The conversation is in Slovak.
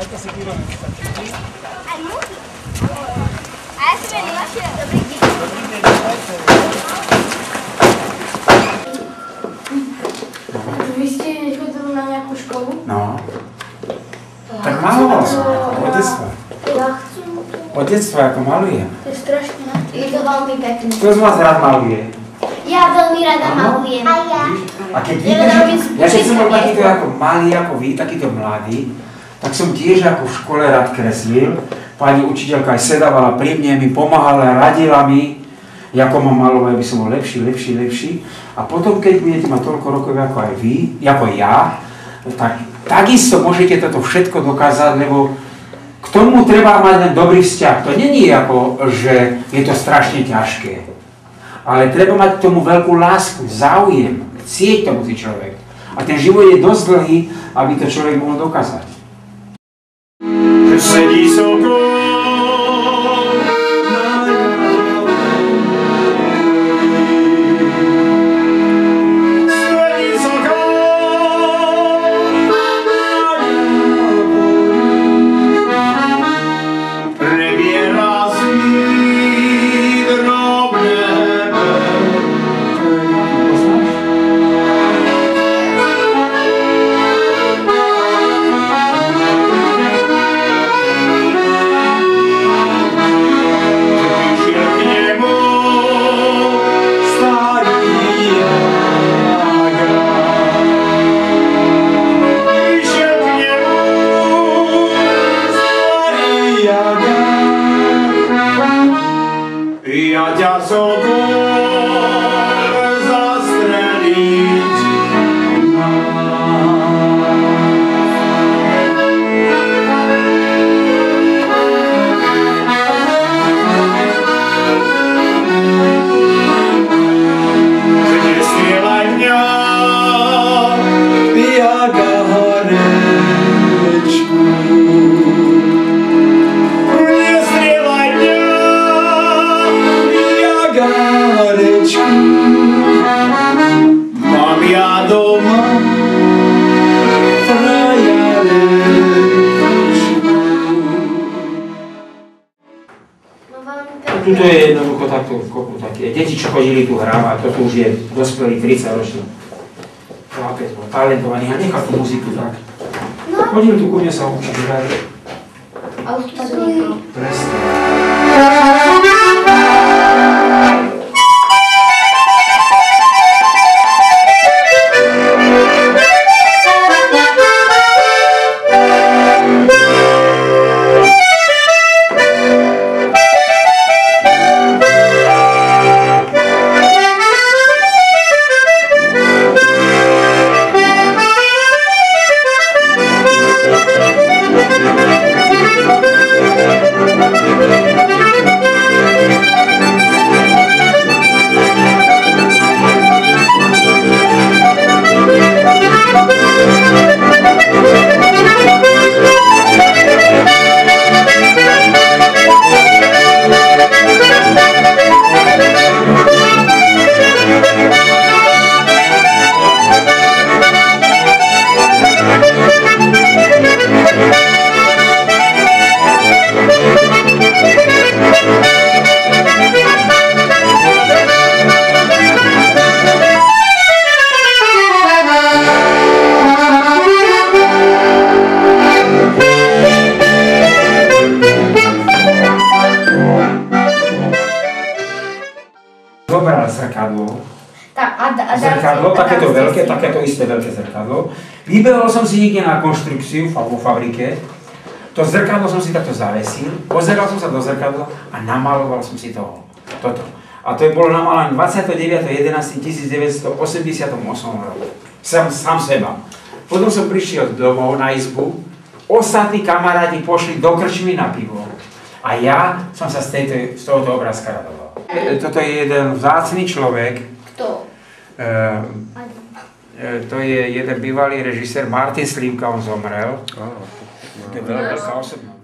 to si kývame. Aj múky. A ja som je Milašia. Dobrý deň. Dobrý deň, dajte. Vy ste nechodili na nejakú školu? No. Tak maloval som, od detstva. Ja chcem. Od detstva, ako malujem. To je strašne. Je to veľmi pekné. Kto z vás rád maluje? Ja veľmi rada malujem. A ja. A keď vidíte, ja keď som bol takýto ako malý, ako vy, takýto mladý, tak som tiež ako v škole rád kreslil. Pani učiteľka aj sedávala pri mne, mi pomáhala, radila mi, ako mám malovať, aby som bol lepší. A potom, keď budete mať toľko rokov ako aj vy, ako ja, tak takisto môžete toto všetko dokázať, lebo k tomu treba mať len dobrý vzťah. To není ako, že je to strašne ťažké. Ale treba mať k tomu veľkú lásku, záujem, chcieť to musí človek. A ten život je dosť dlhý, aby to človek mohol dokázať. Sedí sokol ja ťa sokol zastreliť nestrieľaj mňa, pijaga horečku. Mám ja doma frajerečku. Tuto je jednoducho takto kopu také. Deti, čo chodili tu hrávať, toto už je dospelý 30 ročný. Chlapec bol talentovaný a nechal tú muziku tak. Chodil tu ku mne sa učiť hrať. A už to nechal. Presne. Zobral zrkadlo, zrkadlo, takéto veľké, takéto isté veľké zrkadlo. Vyberal som si niekde na konštrukciu vo fabrike, to zrkadlo som si takto zavesil, pozeral som sa do zrkadla a namaloval som si toto. A to bolo namalené 29.11.1988 roku. Sám seba. Potom som prišiel domov na izbu, ostatní kamaráti pošli do krčmy na pivo. A ja som sa z tohoto obrázka radoval. Toto je jeden vzácny človek. Kto? To je jeden bývalý režisér Martin Slivka, on zomrel. To je veľká osobnosť.